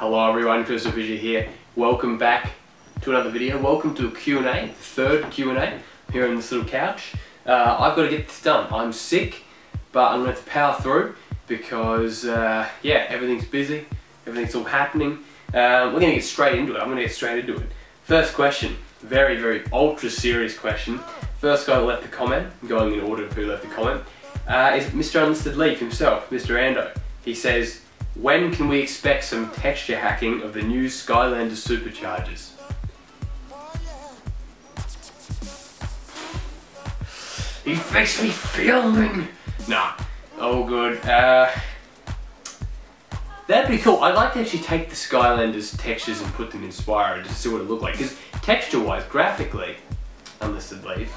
Hello everyone, CrystalFissure's here. Welcome back to another video. Welcome to a Q&A, third Q&A here on this little couch. I've got to get this done. I'm sick, but I'm going to have to power through because, yeah, everything's busy, everything's all happening. We're going to get straight into it. I'm going to get straight into it. First question, very ultra serious question. First guy who left the comment, going in order of who left the comment, is Mr. Unlisted Leaf himself, Mr. Ando. He says, when can we expect some texture hacking of the new Skylanders superchargers? He makes me filming! Nah, all good. That'd be cool. I'd like to actually take the Skylanders textures and put them in Spyro just to see what it looked like. Because texture-wise, graphically, Unlisted Leaf,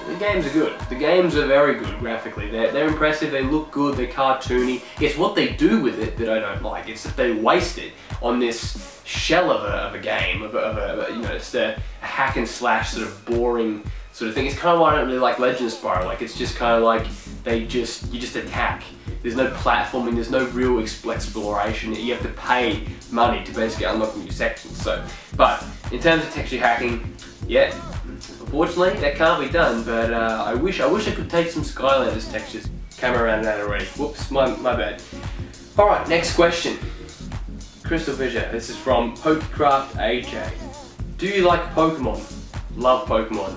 the games are good. The games are very good graphically. They're impressive, they look good, they're cartoony. It's what they do with it that I don't like. It's that they waste it on this shell of a game, you know, it's a hack and slash sort of boring sort of thing. It's kind of why I don't really like Legend of Spyro. Like, it's just kind of like you just attack. There's no platforming, there's no real exploration. You have to pay money to basically unlock new sections. So, but in terms of texture hacking, yeah, unfortunately that can't be done. But I wish I could take some Skylanders textures. Camera ran out already. Whoops, my bad. All right, next question. CrystalFissure's. This is from Pokecraft AJ. Do you like Pokemon? Love Pokemon.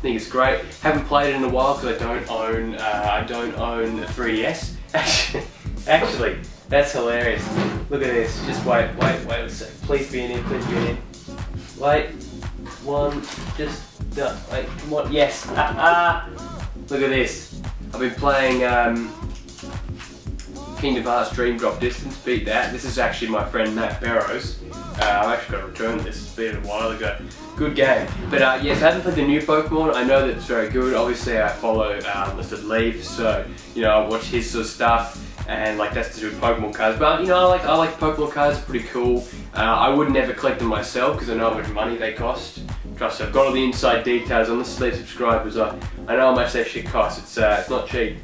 Think it's great. Haven't played it in a while because I don't own a 3DS. Actually, that's hilarious. Look at this. Just wait a sec. Please be in here. Please be in here. Wait. One. Just no. Wait. Come on. Yes. Look at this. I've been playing Kingdom Hearts Dream Drop Distance. Beat that. This is actually my friend Matt Barrows. I've actually got to return this. It's been a while ago. Good game. But yes, I haven't played the new Pokemon. I know that it's very good. Obviously, I follow Unlisted Leaf, so you know I watch his sort of stuff, and like that's to do with Pokemon cards. But you know, I like Pokemon cards. They're pretty cool. I would never collect them myself because I know how much money they cost. Trust me, I've got all the inside details. Unlisted Leaf subscribers, I know how much that shit costs. It's not cheap.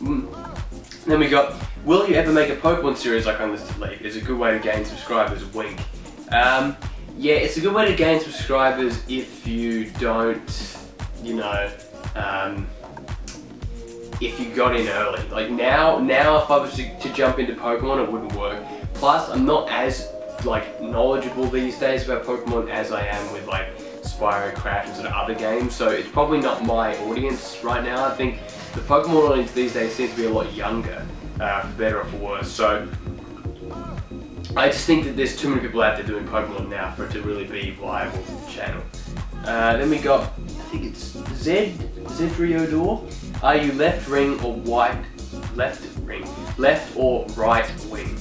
Then we got, will you ever make a Pokemon series like Unlisted Leaf? It's a good way to gain subscribers, wink. Yeah, it's a good way to gain subscribers if you don't, you know, if you got in early. Like now if I was to jump into Pokemon, it wouldn't work. Plus, I'm not as, like, knowledgeable these days about Pokemon as I am with, like, Spyro, Crash, and sort of other games, so it's probably not my audience right now. I think the Pokemon audience these days seems to be a lot younger, for better or for worse, so I just think that there's too many people out there doing Pokemon now for it to really be viable for the channel. Then we got, I think it's Zedriodor. Are you left ring or left or right wing?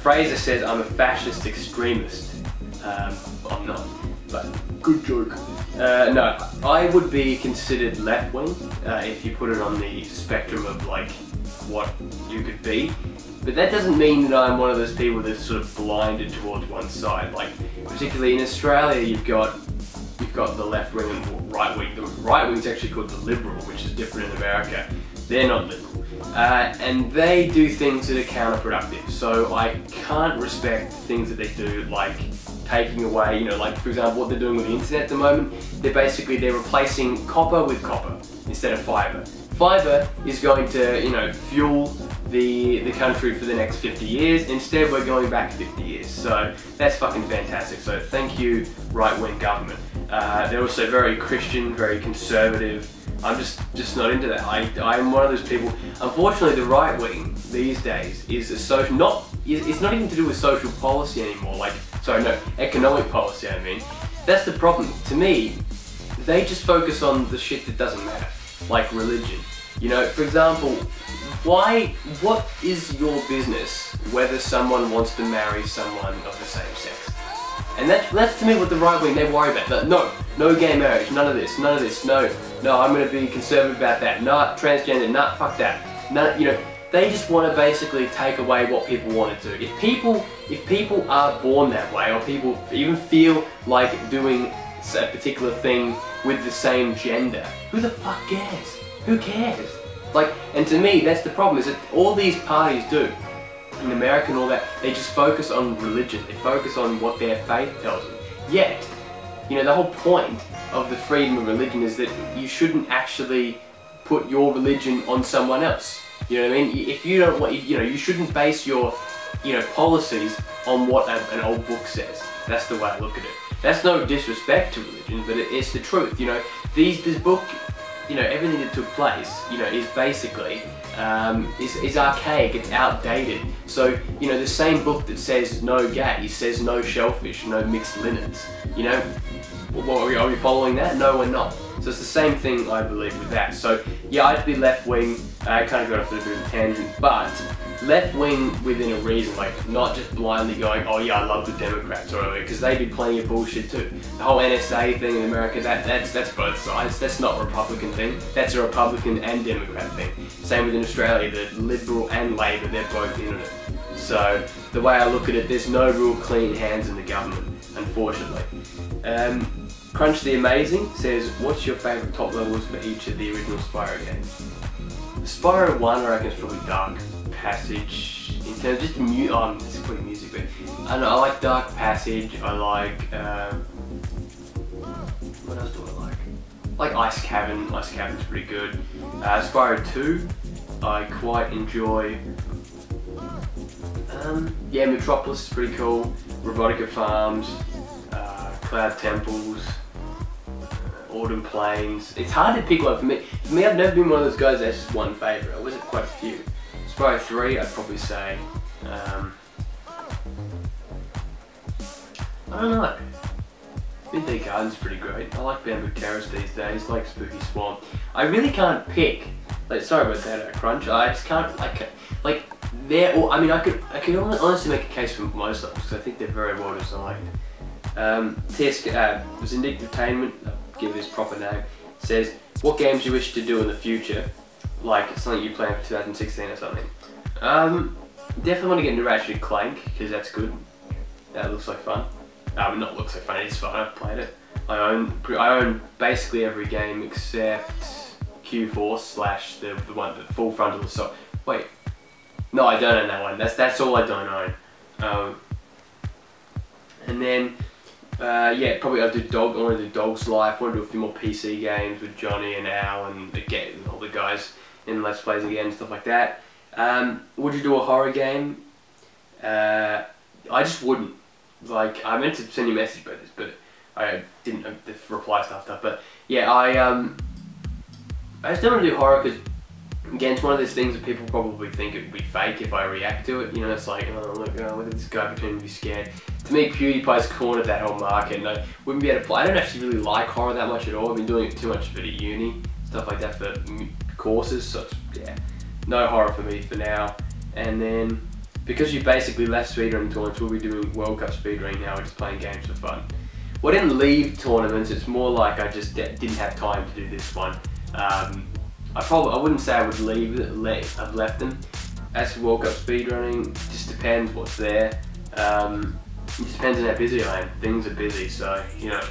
Fraser says I'm a fascist extremist. I'm not, but good joke. No, I would be considered left wing if you put it on the spectrum of like what you could be. But that doesn't mean that I'm one of those people that's sort of blinded towards one side. Like, particularly in Australia, you've got the left wing and right wing. The right wing is actually called the liberal, which is different in America. They're not liberal. And they do things that are counterproductive. So I can't respect things that they do, like taking away, you know, like for example, what they're doing with the internet at the moment. They're replacing copper with copper instead of fiber. Fiber is going to, you know, fuel the country for the next 50 years. Instead, we're going back 50 years. So that's fucking fantastic. So thank you, right-wing government. They're also very Christian, very conservative. I'm just not into that. I'm one of those people. Unfortunately, the right wing these days is a social, it's not even to do with social policy anymore. Like, sorry, no, economic policy. I mean, that's the problem. To me, they just focus on the shit that doesn't matter, like religion. You know, for example, what is your business whether someone wants to marry someone of the same sex? And that's to me what the right wing, they worry about. No gay marriage, none of this, no, I'm going to be conservative about that, nah, transgender, nah, fuck that. No, you know, they just want to basically take away what people want to do. If people are born that way, or people even feel like doing a particular thing with the same gender, who the fuck cares? Who cares? Like, and to me, that's the problem, is that all these parties do, in America and all that, they just focus on religion. They focus on what their faith tells them. Yet, you know, the whole point of the freedom of religion is that you shouldn't actually put your religion on someone else. You know what I mean? If you don't want, you know, you shouldn't base your, you know, policies on what an old book says. That's the way I look at it. That's no disrespect to religion, but it's the truth. You know, this book, you know, everything that took place, you know, is basically is archaic. It's outdated. So, you know, the same book that says no gays says no shellfish, no mixed linens. You know, are we following that? No, we're not. So it's the same thing, I believe, with that. So yeah, I'd be left wing. I kind of got off a bit of a tangent, but left wing within a reason, like not just blindly going, oh yeah, I love the Democrats, or because they do plenty of bullshit too. The whole NSA thing in America, that's both sides. That's not a Republican thing. That's a Republican and Democrat thing. Same with in Australia, the Liberal and Labor, they're both in it. So the way I look at it, there's no real clean hands in the government, unfortunately. Crunch the Amazing says, what's your favourite top levels for each of the original Spyro games? Spyro 1, I reckon, is probably Dark Passage. In terms of just it's probably music, but I don't know, I like Dark Passage, I like, what else do I like? I like Ice Cavern. Ice Cavern's pretty good. Spyro 2, I quite enjoy. Yeah, Metropolis is pretty cool. Robotica Farms, Cloud Temples, Autumn Plains. It's hard to pick one for me. For me, I've never been one of those guys that's just one favourite. I was at quite a few. Spyro 3, I'd probably say. I don't know. Midday Garden's pretty great. I like Bamboo Terrace these days. I like Spooky Swamp. I really can't pick. Like, sorry about that, Crunch. I just can't like they're all. I mean, I could honestly make a case for most of them because I think they're very well designed. Vindictive Entertainment, I'll give this proper name, says, what games do you wish to do in the future? Like something you plan for 2016 or something. Definitely want to get into Ratchet & Clank, because that's good. That looks like fun. Not looks like fun, it's fun, I've played it. I own basically every game except Q4 / the full frontal assault. Wait, no, I don't own that one. That's all I don't own. And then, yeah, probably I want to do Dog's Life. I want to do a few more PC games with Johnny and Al and all the guys in Let's Plays again and stuff like that. Would you do a horror game? I just wouldn't. Like, I meant to send you a message about this, but I didn't reply stuff. But yeah, I just don't want to do horror because, again, it's one of those things that people probably think it would be fake if I react to it. You know, it's like, oh look at this guy pretending to be scared. To me, PewDiePie's cornered that whole market, and I wouldn't be able to play. I don't actually really like horror that much at all. I've been doing it too much of it at uni, stuff like that for courses. So yeah, no horror for me for now. And then, because you basically left speedrunning tournaments, we'll be doing World Cup speedrunning now. We're just playing games for fun. Well, I didn't leave tournaments. It's more like I just didn't have time to do this one. I wouldn't say I would I've left them. As for World Cup speedrunning, it just depends what's there. It just depends on how busy I am. Things are busy, so, you know.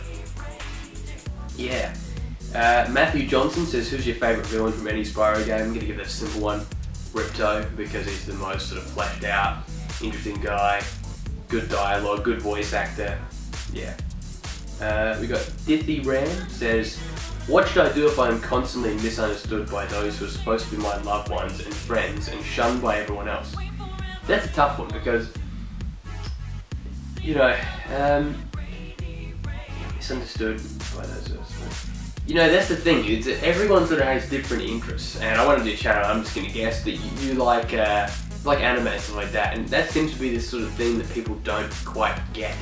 Yeah. Matthew Johnson says, who's your favourite villain from any Spyro game? I'm going to give that a simple one. Ripto, because he's the most sort of fleshed out, interesting guy. Good dialogue, good voice actor. Yeah. We got Dithy Ram says, what should I do if I am constantly misunderstood by those who are supposed to be my loved ones and friends and shunned by everyone else? That's a tough one because, you know, misunderstood by those who are supposed to. You know, that's the thing, it's that everyone sort of has different interests, and I want to do a channel, I'm just going to guess that you like anime and stuff like that, and that seems to be this sort of thing that people don't quite get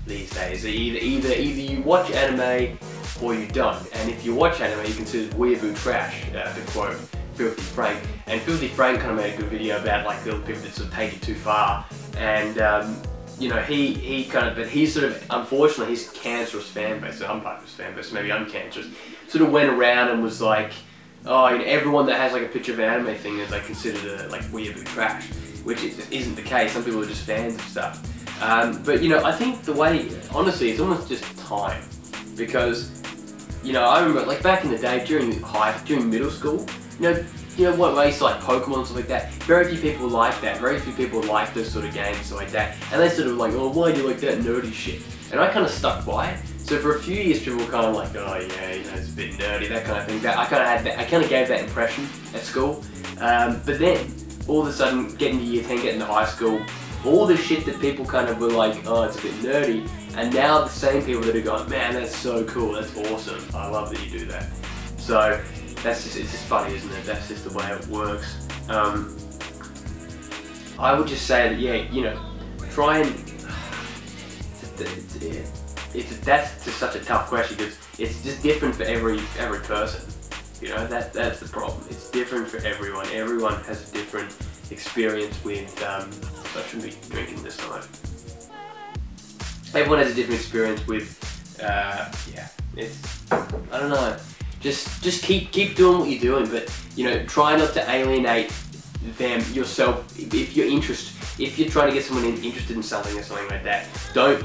these days. Either you watch anime or you don't, and if you watch anime you consider weeaboo trash, to quote Filthy Frank, and Filthy Frank kind of made a good video about like little people that sort of take it too far, and you know, he's sort of, unfortunately, his cancerous fan base, so I'm part of his fan base, so maybe I'm cancerous, sort of went around and was like, oh, you know, everyone that has like a picture of an anime thing is like considered like weeaboo trash, which isn't the case. Some people are just fans of stuff. But you know, I think the way, honestly, it's almost just time, because, you know, I remember like back in the day during middle school, you know, you know what, I used to like Pokemon and stuff like that. Very few people like that. Very few people like those sort of games, stuff like that. And they sort of like, oh, why do you like that nerdy shit? And I kind of stuck by it. So for a few years, people were kind of like, oh yeah, you know, it's a bit nerdy, that kind of thing. I kind of gave that impression at school. But then, all of a sudden, getting to year 10, getting to high school, all the shit that people kind of were like, oh, it's a bit nerdy, and now the same people that are going, man, that's so cool, that's awesome, I love that you do that. So, it's just funny, isn't it? That's just the way it works. I would just say that, yeah, you know, try and, that's just such a tough question, because it's just different for every person. You know, that's the problem. It's different for everyone. Everyone has a different experience with, I shouldn't be drinking this time. Everyone has a different experience with, yeah, it's, I don't know. Just keep doing what you're doing, but, you know, try not to alienate them, yourself, if you're trying to get someone interested in something or something like that, don't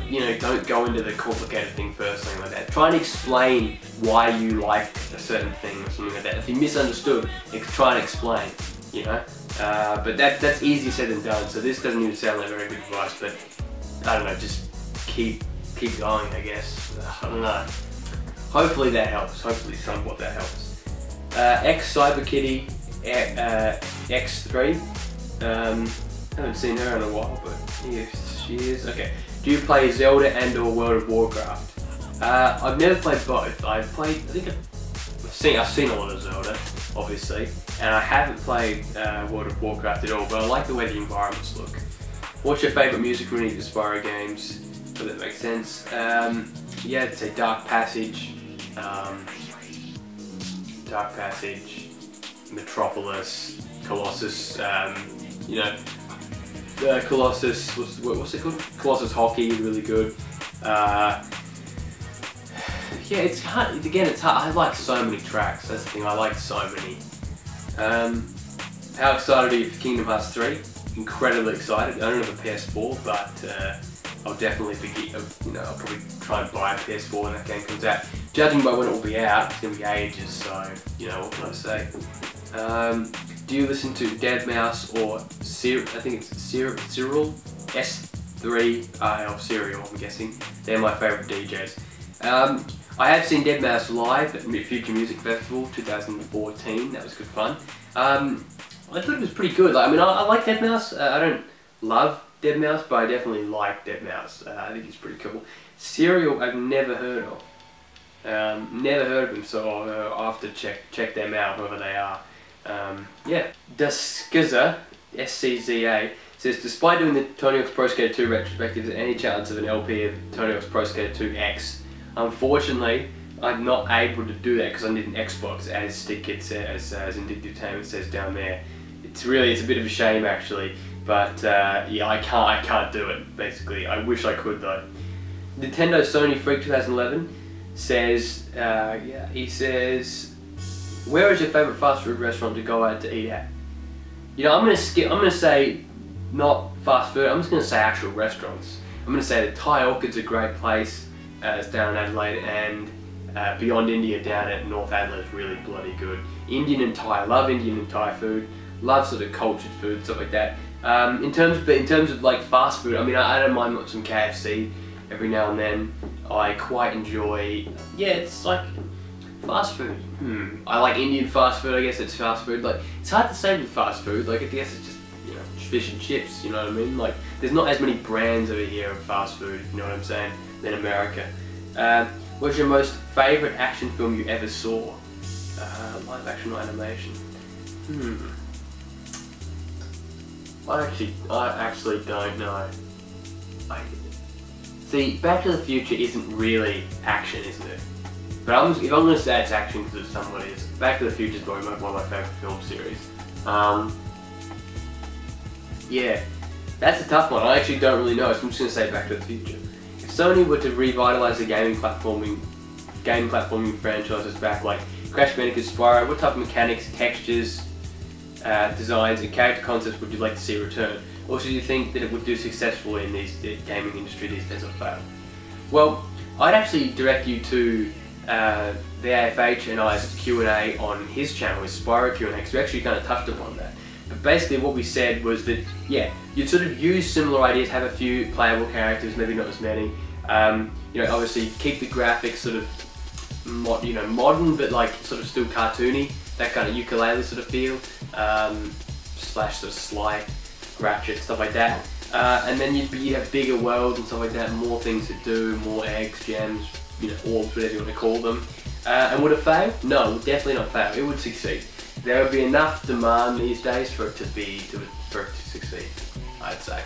go into the complicated thing first, something like that. Try and explain why you like a certain thing or something like that. If you misunderstood, try and explain, you know. But that's easier said than done, so this doesn't even sound like very good advice, but I don't know, just keep going, I guess. I don't know. Hopefully that helps, hopefully somewhat that helps. X-CyberKitty X3. Haven't seen her in a while, but yes, she is. Okay. Do you play Zelda and or World of Warcraft? I've never played both. I've seen a lot of Zelda, obviously, and I haven't played World of Warcraft at all, but I like the way the environments look. What's your favourite music from any of the Spyro games? If that makes sense. Yeah, I'd say Dark Passage, Metropolis, Colossus, you know, Colossus, what's it called? Colossus Hockey, really good. Yeah, it's hard, again, it's hard. I like so many tracks, that's the thing, I like so many. How excited are you for Kingdom Hearts 3? Incredibly excited. I don't have a PS4, but I'll definitely be, you know, I'll probably try and buy a PS4 when that game comes out. Judging by when it will be out, it's going to be ages, so, you know, what can I say? Do you listen to Deadmau5 or I think it's Cyril? S3, or Serial, I'm guessing. They're my favourite DJs. I have seen Deadmau5 live at Future Music Festival 2014, that was good fun. I thought it was pretty good. Like, I mean, I like Deadmau5. I don't love Deadmau5, but I definitely like Deadmau5. I think he's pretty cool. Serial, I've never heard of. Never heard of him, so I'll have to check them out, whoever they are. Yeah. Duskza, SCZA, says, despite doing the Tony Hawk's Pro Skater 2 retrospectives, any chance of an LP of Tony Hawk's Pro Skater 2 X? Unfortunately, I'm not able to do that because I need an Xbox, as StickKit says, as Indictainment says down there. It's a bit of a shame actually, but yeah, I can't do it basically. I wish I could though. Nintendo Sony Freak 2011 says, yeah, he says, where is your favourite fast food restaurant to go out to eat at? You know, I'm gonna say not fast food, I'm just gonna say actual restaurants. I'm gonna say that Thai Orchid's a great place, it's down in Adelaide, and Beyond India down at North Adelaide is really bloody good. Indian and Thai, I love Indian and Thai food, love sort of cultured food, stuff like that. In terms of like fast food, I mean, I don't mind some KFC every now and then. I quite enjoy, yeah, it's like fast food. I like Indian fast food, I guess it's fast food. Like, it's hard to say with fast food, like I guess it's just, you know, fish and chips, you know what I mean? Like, there's not as many brands over here of fast food, you know what I'm saying, than America. What's your most favourite action film you ever saw? Live action or animation? I actually don't know. See, Back to the Future isn't really action, isn't it? But if I'm going to say it's action because it's somewhat is, Back to the Future is probably one of my favourite film series. Yeah, that's a tough one. I actually don't really know, so I'm just going to say Back to the Future. If Sony were to revitalise the game platforming franchises back, like Crash Bandicoot, Spyro, what type of mechanics, textures, designs and character concepts would you like to see return? Or do you think that it would do successfully in the gaming industry these days or fail? Well, I'd actually direct you to the AFH and I's Q&A on his channel, his Spyro Q&A, because we actually kind of touched upon that. But basically what we said was that, yeah, you'd sort of use similar ideas, have a few playable characters, maybe not as many. You know, obviously keep the graphics sort of modern, but like sort of still cartoony, that kind of ukulele sort of feel, slash sort of sly, ratchet, stuff like that. And then you'd have bigger worlds and stuff like that, more things to do, more eggs, gems, you know, orbs, whatever you want to call them. And would it fail? No, it would definitely not fail. It would succeed. There would be enough demand these days for it to succeed, I'd say.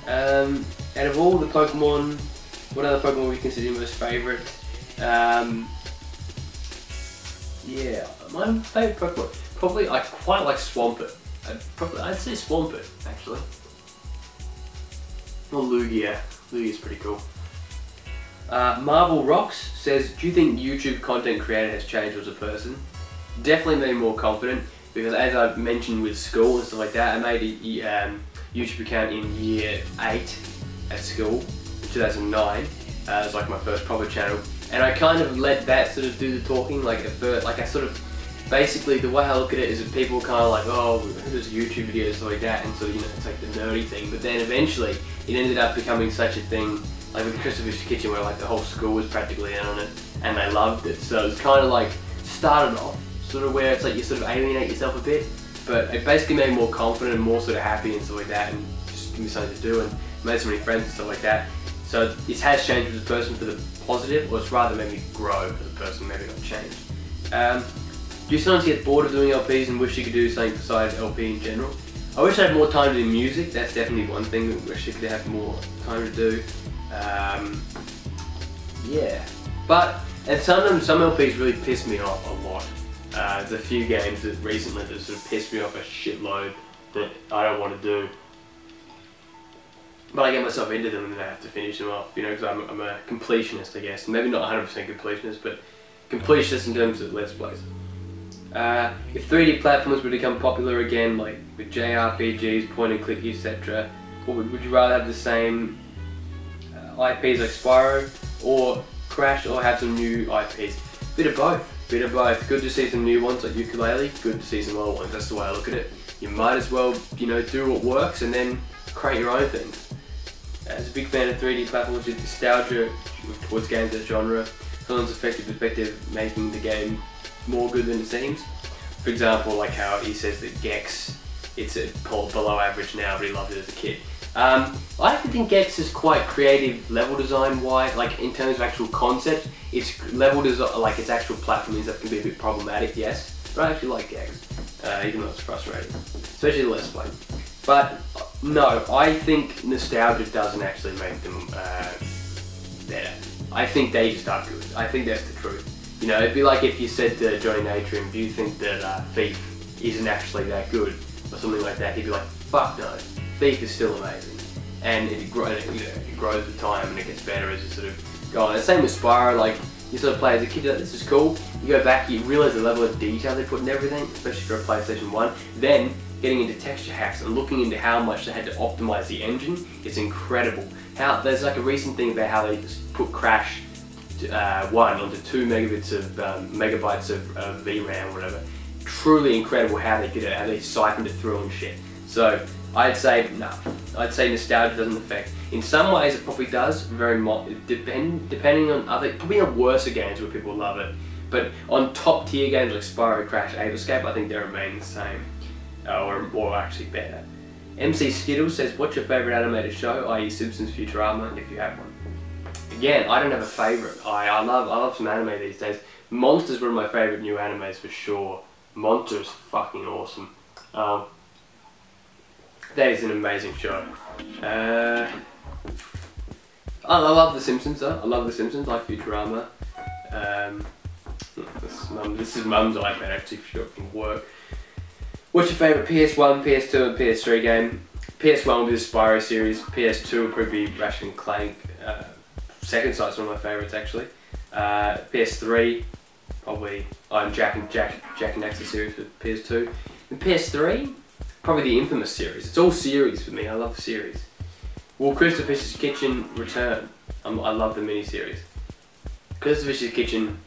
Out of all the Pokemon, what other Pokemon would you consider your most favourite? Yeah, my favourite Pokemon, probably I quite like Swampert. I'd say Swampert actually. Or Lugia. Lugia's pretty cool. Marvel Rocks says, do you think YouTube content creator has changed as a person? Definitely made me more confident, because as I mentioned with school and stuff like that, I made a YouTube account in year 8 at school, in 2009. It was like my first proper channel, and I kind of let that sort of do the talking. Like at first, like I sort of, basically the way I look at it is that people are kind of like, oh, there's YouTube videos and stuff like that, and so, you know, it's like the nerdy thing. But then eventually it ended up becoming such a thing, like with CrystalFissure's Kitchen, where like the whole school was practically in on it, and they loved it. So it's kind of like started off sort of where it's like you sort of alienate yourself a bit, but it basically made me more confident and more sort of happy and stuff like that, and just give me something to do, and made so many friends and stuff like that. So it has changed as a person for the positive, or it's rather made me grow as a person, maybe not change. Do you sometimes get bored of doing LPs and wish you could do something besides LP in general? I wish I had more time to do music. That's definitely one thing I wish I could have more time to do. Yeah, and sometimes some LPs really piss me off a lot. There's a few games that recently that sort of pissed me off a shitload that I don't want to do. But I get myself into them and then I have to finish them off, you know, because I'm a completionist, I guess. Maybe not 100% completionist, but completionist in terms of Let's Plays. If 3D platforms would become popular again, like with JRPGs, point and click, etc., would you rather have the same IPs like Spyro, or Crash, or have some new IPs? Bit of both. Bit of both. Good to see some new ones like Ukulele, good to see some old ones. That's the way I look at it. You might as well, you know, do what works and then create your own things. As a big fan of 3D platforms with nostalgia towards games of that genre, someone's effective perspective making the game more good than it seems. For example, like how he says that Gex, it's below average now, but he loved it as a kid. I actually think Gex is quite creative level design wise, like in terms of actual concept. Its level design, like its actual platforming stuff can be a bit problematic, yes, but I actually like Gex, even though it's frustrating, especially the Let's Play. But no, I think nostalgia doesn't actually make them better. I think they just are good. I think that's the truth. You know, it'd be like if you said to Johnny Natrium, do you think that Thief isn't actually that good, or something like that? He'd be like, fuck no, Thief is still amazing. And it grows with time and it gets better as you sort of go on. The same with Spyro, like, you sort of play as a kid, like, this is cool. You go back, you realise the level of detail they put in everything, especially for a PlayStation 1. Then, getting into texture hacks and looking into how much they had to optimise the engine, it's incredible. There's like a recent thing about how they put Crash 1 onto 2 megabytes of VRAM or whatever. Truly incredible how they did it, how they siphoned it through and shit. So I'd say no. I'd say nostalgia doesn't affect. In some ways it probably does, depending on probably on worse games where people love it. But on top tier games like Spyro, Crash, Ape Escape, I think they remain the same, or actually better. MC Skittles says, what's your favourite animated show, i.e. Simpsons, Futurama, if you have one? Again, I don't have a favourite. I love some anime these days. Monster's one of my favourite new animes for sure. Monster's fucking awesome. That is an amazing show. I love The Simpsons though. I love The Simpsons, like Futurama. This is Mum's iPad actually for sure from work. What's your favourite PS1, PS2 and PS3 game? PS1 will be the Spyro series, PS2 will probably be Ratchet and Clank. Second Sight's one of my favourites actually. PS3, probably Jack and Daxter series for PS2. And PS3, probably the Infamous series. It's all series for me, I love the series. Will CrystalFissure's Kitchen return? I love the mini-series. CrystalFissure's Kitchen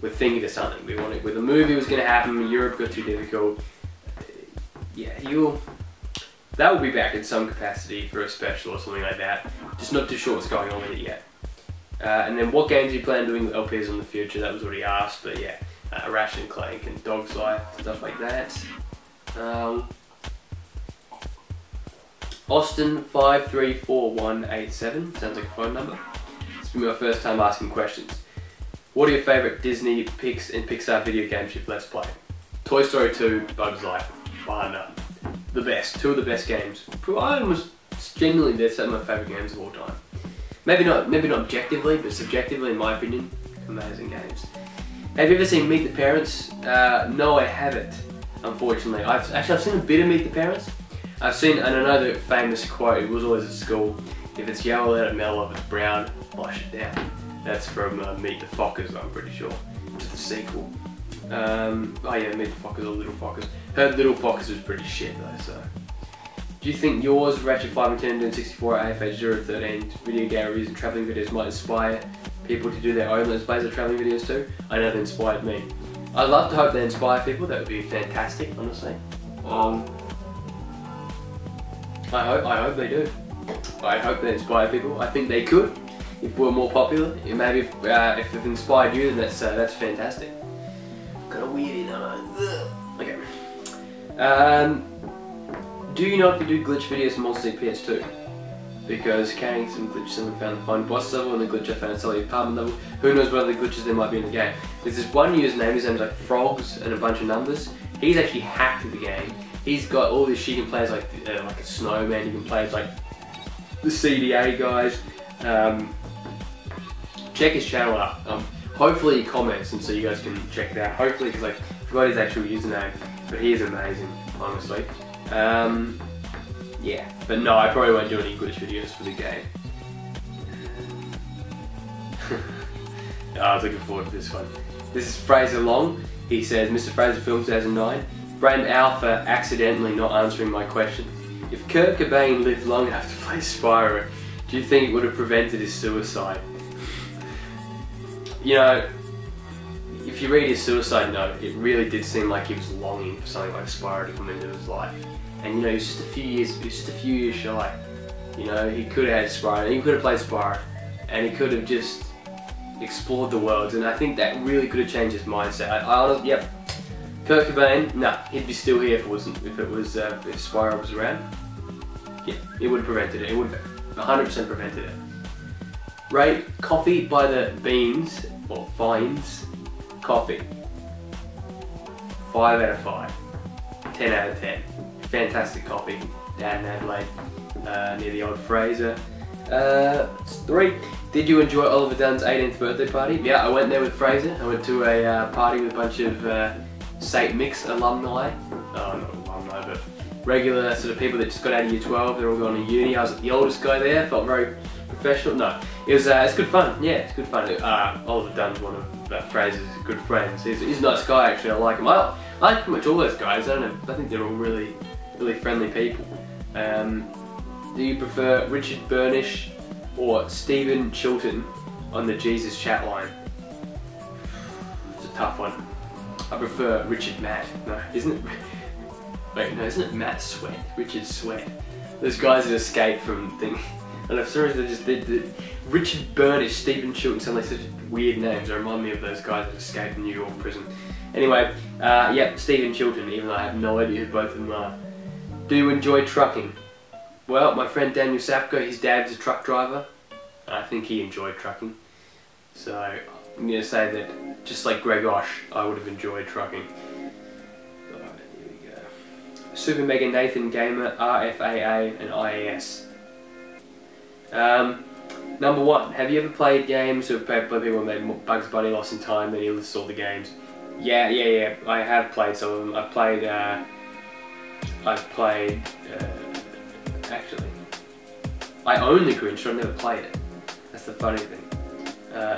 we're thinking of something. We wanted, when the movie was going to happen, Europe got too difficult. Yeah, that will be back in some capacity for a special or something like that. Just not too sure what's going on with it yet. And then what games do you plan doing with LPs in the future? That was already asked, but yeah, Ratchet and Clank and Dog's Life, stuff like that. Austin534187 sounds like a phone number. It's been my first time asking questions. What are your favourite Disney, Pix and Pixar video games you've let's play? Toy Story 2, Bug's Life, bar none. The best, two of the best games. I was genuinely, they're some of my favourite games of all time. Maybe not objectively, but subjectively, in my opinion, amazing games. Have you ever seen Meet the Parents? No, I haven't, unfortunately. I've seen a bit of Meet the Parents. I've seen, and I know the famous quote, it was always at school, if it's yellow, let it mellow, if it's brown, flush it down. That's from Meet the Fockers, I'm pretty sure, to the sequel. Oh yeah, Meet the Fockers or Little Fockers. Heard Little Fockers was pretty shit though, so. Do you think yours, Ratchet 5 and 10 and 64 AFH 013 video game reviews and travelling videos might inspire people to do their own Let's Plays or travelling videos too? I know they inspired me. I'd love to hope they inspire people, that would be fantastic, honestly. I hope they do. I hope they inspire people. I think they could, if we're more popular. Maybe if they've inspired you, then that's fantastic. Got a weird okay. Do you know if you do glitch videos in Monster PS2? Because carrying some glitches someone found the fun boss level and the glitch I found inside the apartment level. Who knows what other glitches there might be in the game. There's this one username, his name's like Frogs and a bunch of numbers. He's actually hacked the game. He's got all this shit. You can play as like a snowman, you can play as like the CDA guys. Check his channel out. Hopefully he comments and so you guys can check it out. Hopefully, because I forgot his actual username, but he is amazing, honestly. Yeah, but no, I probably won't do any glitch videos for the game. I was looking forward to this one. This is Fraser Long. He says, Mr. Fraser Film 2009. Brain Alpha accidentally not answering my question. If Kurt Cobain lived long enough to play Spyro, do you think it would have prevented his suicide? You know, if you read his suicide note, it really did seem like he was longing for something like Spyro to come into his life. And you know, he was just a few years shy. You know, he could have had Spyro, he could have played Spyro, and he could have just explored the world. And I think that really could have changed his mindset. I honestly, yep. Kurt Cobain, nah, he'd be still here if Spyro was around. Yeah, it would have prevented it. It would have 100% prevented it. Rate Coffee by the Beans, or Fines, coffee. 5 out of 5. 10 out of 10. Fantastic coffee. Down in Adelaide, near the old Fraser. 3. Did you enjoy Oliver Dunn's 18th birthday party? Yeah, I went there with Fraser. I went to a party with a bunch of St. Mick's alumni. Not alumni, but regular sort of people that just got out of year 12. They're all going to uni. I was the oldest guy there. Felt very professional. No, it's good fun. Yeah, it's good fun. Oliver Dunn's one of Fraser's good friends. He's a nice guy actually. I like him. I like pretty much all those guys. I don't know. I think they're all really friendly people. Do you prefer Richard Burnish or Stephen Chilton on the Jesus chat line? It's a tough one. I prefer Richard Matt. No, isn't it? Wait, no, isn't it Matt Sweat? Richard Sweat. Those guys that escaped from things. And I'm sorry, they just did Richard Burnish, Stephen Chilton sound like such weird names. They remind me of those guys that escaped New York prison. Anyway, yep, Stephen Chilton, even though I have no idea who both of them are. Do you enjoy trucking? Well, my friend Daniel Sapko, his dad's a truck driver. I think he enjoyed trucking. So, I'm going to say that, just like Greg Osh, I would have enjoyed trucking. Alright, here we go. Super Mega Nathan Gamer, RFAA and IAS. Number 1, have you ever played games or played by people who made Bugs Bunny Lost in Time, then he lists all the games? Yeah, I have played some of them. I've played, actually, I own the Grinch, but I've never played it. That's the funny thing.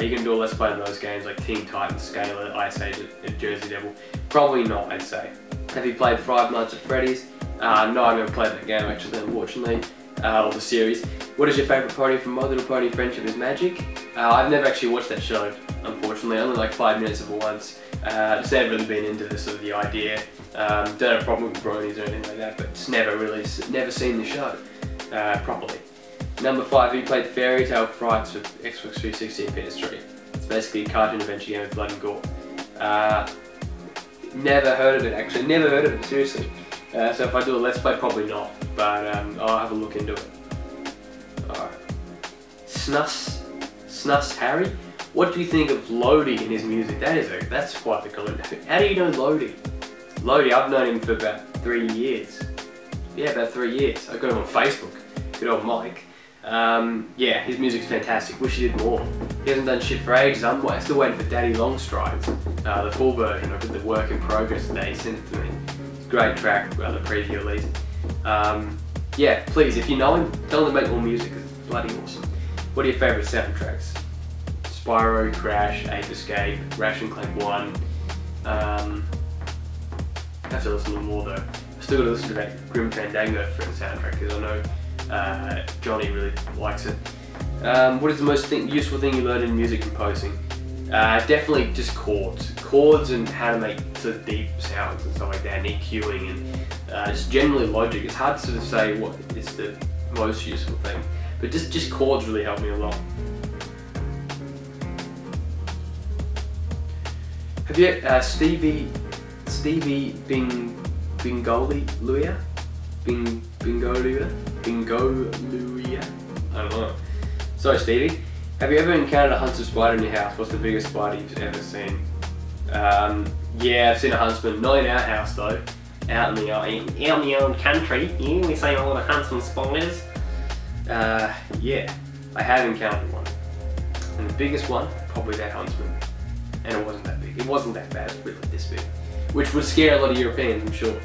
You can do a Let's Play on those games like Teen Titans, Scalar, Ice Age, and Jersey Devil. Probably not, I'd say. Have you played Five Nights at Freddy's? No, I've never played that game actually, unfortunately, or the series. What is your favourite pony from My Little Pony Friendship is Magic? I've never actually watched that show, unfortunately. Only like 5 minutes of it once. Just never really been into the sort of the idea. Don't have a problem with bronies or anything like that, but just never seen the show properly. Number 5, have you played Fairy Tale Frights with Xbox 360 and PS3? It's basically a cartoon adventure game with blood and gore. Never heard of it actually, never heard of it, seriously. So if I do a Let's Play, probably not, but I'll have a look into it. Alright. Snus Harry? What do you think of Lodi in his music? That's quite the comment. How do you know Lodi? Lodi, I've known him for about 3 years. Yeah, about 3 years. I got him on Facebook. Good old Mike. Yeah, his music's fantastic. Wish he did more. He hasn't done shit for ages. I'm still waiting for Daddy Longstrides, the full version. I did the work in progress today. He sent it to me. It's a great track, the preview at least. Yeah, please, if you know him, tell him to make more music because it's bloody awesome. What are your favourite soundtracks? Spyro, Crash, Ape Escape, Ratchet & Clank 1. I have to listen to more though. I still got to listen to that Grim Fandango for the soundtrack because I know Johnny really likes it. What is the most useful thing you learned in music composing? Definitely just chords. Chords and how to make sort of deep sounds and stuff like that, and EQing and just generally logic. It's hard to sort of say what is the most useful thing, but just chords really help me a lot. Have you Stevie Bingoluia? Bingoluia? I don't know. Sorry Stevie. Have you ever encountered a Huntsman spider in your house? What's the biggest spider you've ever seen? Yeah, I've seen a Huntsman. Not in our house though. Out in the old country. Yeah, we see all the Huntsman spiders. Yeah, I have encountered one. And the biggest one, probably that Huntsman. And it wasn't that big. It wasn't that bad, it was really this big. Which would scare a lot of Europeans, I'm sure.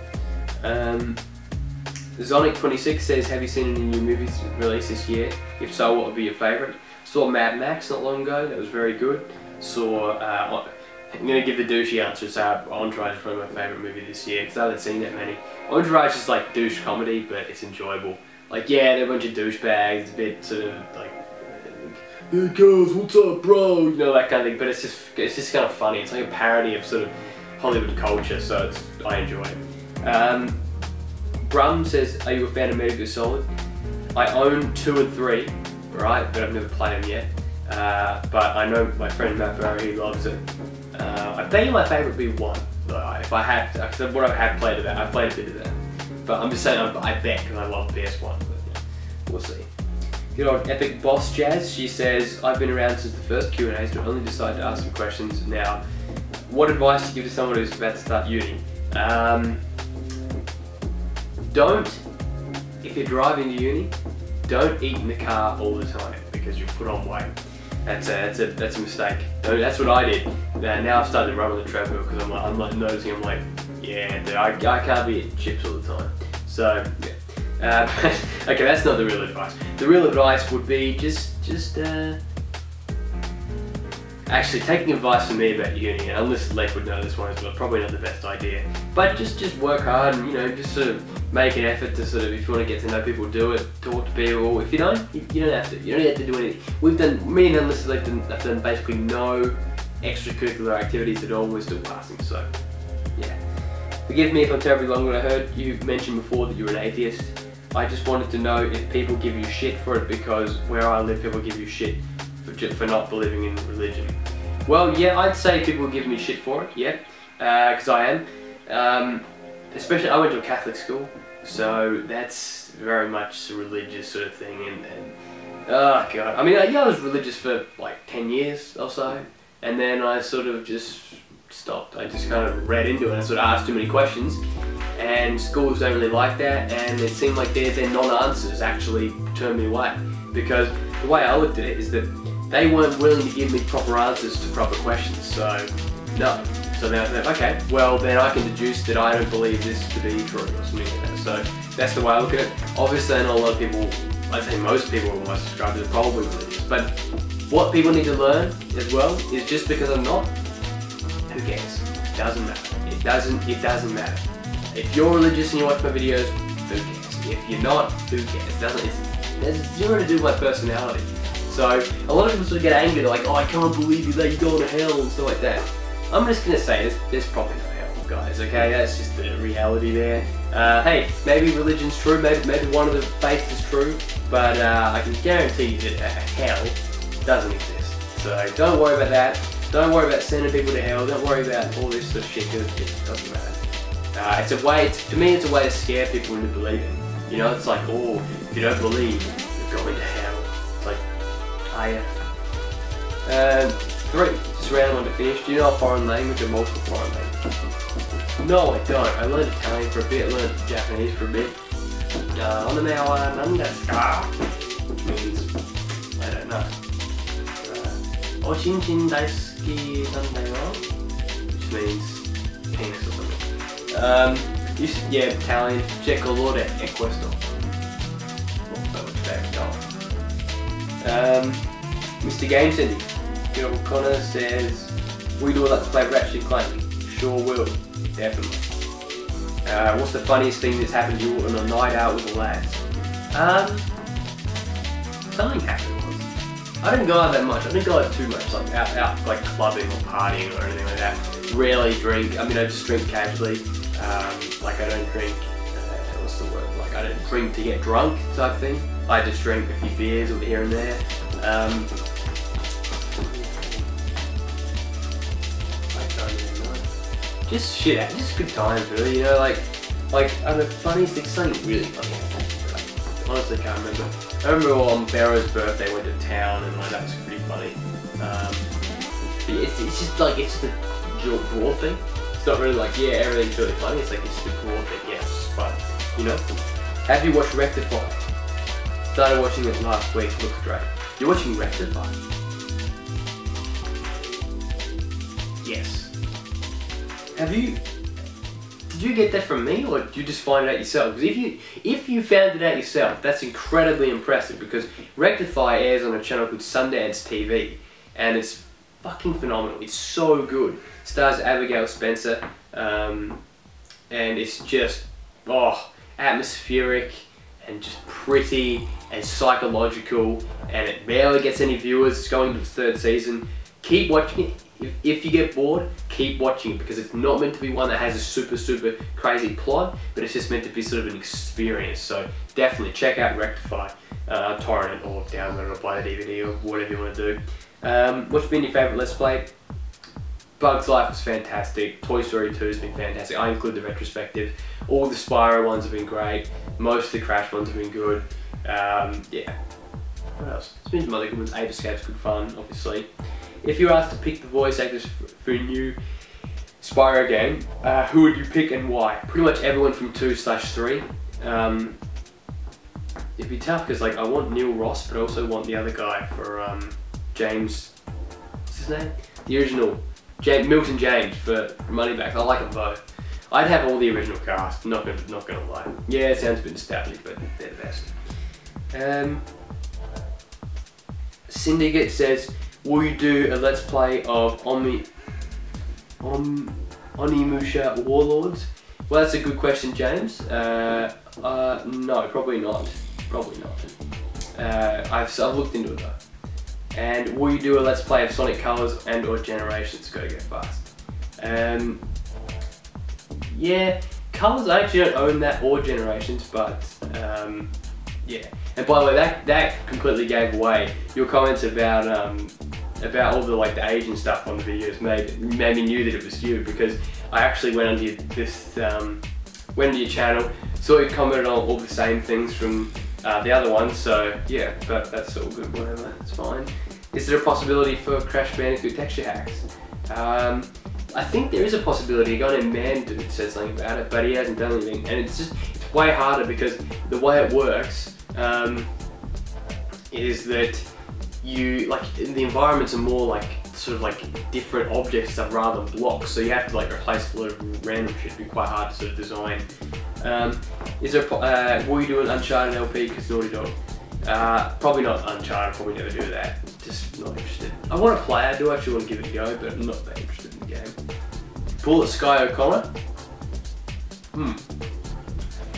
Zonic26 says, have you seen any new movies released this year? If so, what would be your favourite? Saw Mad Max not long ago, that was very good. Saw, I'm going to give the douchey answer, so Entourage is probably my favourite movie this year, because I haven't seen that many. Entourage is like douche comedy, but it's enjoyable. Like, yeah, they're a bunch of douchebags, it's a bit sort of like, hey girls, what's up bro? You know, that kind of thing, but it's just kind of funny. It's like a parody of sort of Hollywood culture, so I enjoy it. Brum says, are you a fan of Metal Gear Solid? I own 2 and 3, right, but I've never played them yet. But I know my friend Matt Barry, he loves it. I bet you my favourite would be 1, though, if I had to, because what I have played of that, I've played a bit of that. But I'm just saying, I bet, because I love PS1, but yeah, we'll see. Good old Epic Boss Jazz, she says, I've been around since the first Q&As, but only decided to ask some questions now. What advice do you give to someone who's about to start uni? If you're driving to uni, don't eat in the car all the time because you put on weight. That's a mistake. That's what I did. Now I've started to run on the treadmill because I'm like noticing, I'm like, yeah, dude, I can't be eating chips all the time. So, yeah. Okay, that's not the real advice. The real advice would be just actually taking advice from me about uni, and unless Lek would know this one as well, probably not the best idea. But just work hard and, you know, just sort of make an effort to sort of, if you want to get to know people, do it, talk to people. If you don't, you don't have to. You don't have to do anything. Me and Unlisted have done basically no extracurricular activities at all. We're still passing, so yeah. Forgive me if I'm terribly long, but I heard you mention before that you're an atheist. I just wanted to know if people give you shit for it, because where I live, people give you shit for not believing in religion. Well, yeah, I'd say people give me shit for it, yeah, because I am. Especially, I went to a Catholic school, so that's very much a religious sort of thing, and oh god, I mean, yeah, I was religious for like 10 years or so, and then I sort of just stopped. I just kind of read into it and sort of asked too many questions, and schools don't really like that, and it seemed like their non-answers actually turned me away, because the way I looked at it is that they weren't willing to give me proper answers to proper questions, so no. So then I thought, okay, well then I can deduce that I don't believe this to be true or something like that. So that's the way I look at it. Obviously I know a lot of people, I'd say most people who are subscribers are probably religious, but what people need to learn as well is just because I'm not, who cares? It doesn't matter. It doesn't matter. If you're religious and you watch my videos, who cares? If you're not, who cares? There's zero to do with my personality. So a lot of people sort of get angry, they're like, oh, I can't believe you that you're going to hell and stuff like that. I'm just going to say there's probably no hell, guys, okay? That's just the reality there. Hey, maybe religion's true, maybe one of the faiths is true, but I can guarantee you that hell doesn't exist. So don't worry about that. Don't worry about sending people to hell. Don't worry about all this sort of shit, because it doesn't matter. It's a way, to me, it's a way to scare people into believing. You know, it's like, oh, if you don't believe, you're going to hell. It's like, oh yeah. 3, just random one to finish. Do you know a foreign language or multiple foreign languages? No, I don't. I learned Italian for a bit, learned Japanese for a bit. Which means, I don't know. Oshinshin daisuki nandayo, which means penis or something. Yeah, Italian. C'è colore è questo. Mr. Game Cindy, Gil Connor says, will you do a Let's Play Ratchet & Clank? Sure will, definitely. What's the funniest thing that's happened to you on a night out with the lads? Something happened once. I didn't go out that much. I didn't go out too much, like out like clubbing or partying or anything like that. Rarely drink. I mean, I just drink casually. Like I don't drink. What's the word? Like I don't drink to get drunk type thing. I just drink a few beers over here and there. I don't even know. Just shit. Just good times, really. You know, like the funniest thing. Something really funny happened. Honestly, can't remember. I remember on Barrow's birthday, I went to town and like that was pretty funny. It's just like, it's the broad thing. It's not really like, yeah, everything's really funny. It's like, it's the broad thing. Yeah, it's fun. You know? Have you watched Rectify? Started watching it last week. Looks great. You're watching Rectify? Yes. Have you? Did you get that from me, or did you just find it out yourself? Because if you found it out yourself, that's incredibly impressive, because Rectify airs on a channel called Sundance TV, and it's fucking phenomenal. It's so good. It stars Abigail Spencer, and it's just, atmospheric, and just pretty, and psychological, and it barely gets any viewers. It's going to its 3rd season. Keep watching it. If you get bored, keep watching it, because it's not meant to be one that has a super crazy plot, but it's just meant to be sort of an experience. So definitely check out Rectify, torrent it or download it or buy the DVD or whatever you want to do. What's been your favourite Let's Play? Bug's Life was fantastic. Toy Story 2 has been fantastic. I include the retrospective. All the Spyro ones have been great. Most of the Crash ones have been good. Yeah. What else? There's been some other good ones. Ape Escape's good fun, obviously. If you were asked to pick the voice actors for a new Spyro game, who would you pick and why? Pretty much everyone from 2/3. It'd be tough because like I want Neil Ross, but I also want the other guy for James. What's his name? The original Milton James for Moneyback. I like them both. I'd have all the original cast. Not gonna lie. Yeah, it sounds a bit nostalgic, but they're the best. Syndicate says, will you do a Let's Play of Onimusha Warlords? Well, that's a good question, James. No, probably not. Probably not. I've looked into it though. And will you do a Let's Play of Sonic Colors and or Generations? Gotta go fast. Yeah, Colors, I actually don't own that or Generations, but yeah. And by the way, that completely gave away your comments about all the like the age and stuff on the videos. Made me knew that it was you, because I actually went onto went into your channel, saw you commented on all the same things from the other ones. So yeah, but that's all good. Whatever, it's fine. Is there a possibility for Crash Bandicoot texture hacks? I think there is a possibility. A guy named Man Dude said something about it, but he hasn't done anything, and it's way harder because the way it works is that you the environments are more like sort of like different objects stuff rather than blocks, so you have to like replace a lot of random shit. It'd be quite hard to sort of design. Is there will you do an Uncharted LP because Naughty Dog? Probably not Uncharted. Probably never do that. Just not interested. I want to play. I do actually want to give it a go, but I'm not that interested in the game. Bullet Sky O'Connor.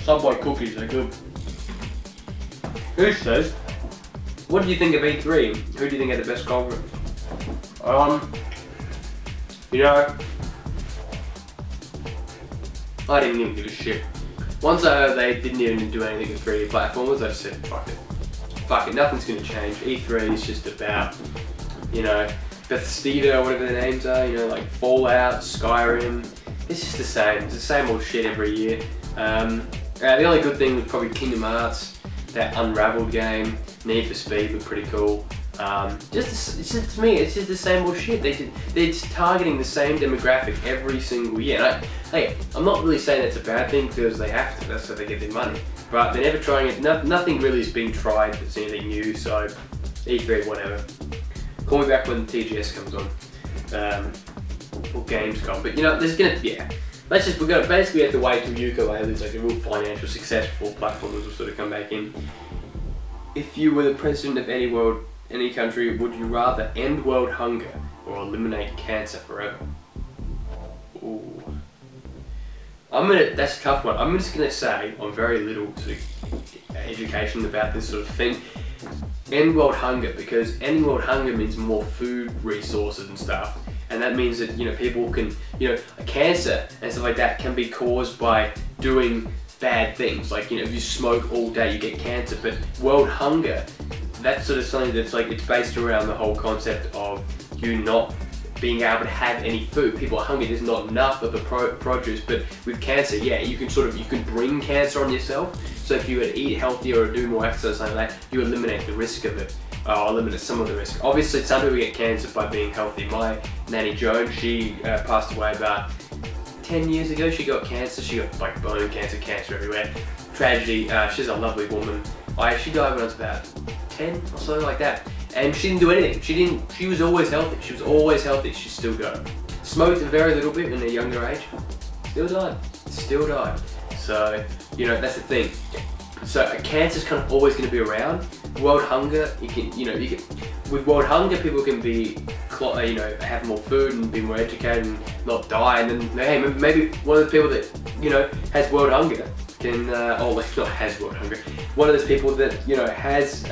Subway cookies are good. Who says? What do you think of E3? Who do you think had the best conference? You know, I didn't even give a shit. Once I heard they didn't even do anything with 3D platformers, I just said, fuck it. Fuck it, nothing's gonna change. E3 is just about, you know, Bethesda, whatever their names are, you know, like Fallout, Skyrim. It's just the same. It's the same old shit every year. The only good thing was probably Kingdom Hearts, that Unraveled game. Need for Speed looked pretty cool. It's just to me, it's just the same old shit. They're targeting the same demographic every single year. And hey, I'm not really saying that's a bad thing because they have to. That's how they get their money. But they're never trying it. Nothing really is being tried that's anything new. So E3, whatever. Call me back when TGS comes on, or Gamescom. But you know, there's gonna we're gonna basically have to wait till Ukulele's like a real financial success before platformers will sort of come back in. If you were the president of any country, would you rather end world hunger or eliminate cancer forever? Ooh. That's a tough one. I'm just gonna say, I'm very little sort of education about this sort of thing. End world hunger, because ending world hunger means more food resources and stuff. And that means that, you know, people can, you know, cancer and stuff like that can be caused by doing bad things. Like, you know, if you smoke all day, you get cancer. But world hunger, that's sort of something that's like, it's based around the whole concept of you not being able to have any food. People are hungry, there's not enough of the produce. But with cancer, yeah, you can bring cancer on yourself. So if you would eat healthier or do more exercise like that, you eliminate the risk of it. Eliminate some of the risk. Obviously, some people get cancer by being healthy. My Nanny Joan, she passed away about 10 years ago. She got cancer. She got like bone cancer, cancer everywhere. Tragedy. She's a lovely woman. She died when I was about 10 or something like that. And she didn't do anything. She was always healthy. She was always healthy. She still got it. Smoked a very little bit in a younger age. Still died. Still died. So, you know, that's the thing. So cancer's kind of always going to be around. World hunger, with world hunger, people can be, you know, have more food and be more educated and not die. And then, hey, maybe one of the people that, you know, has world hunger can, not has world hunger. One of those people that, you know, has,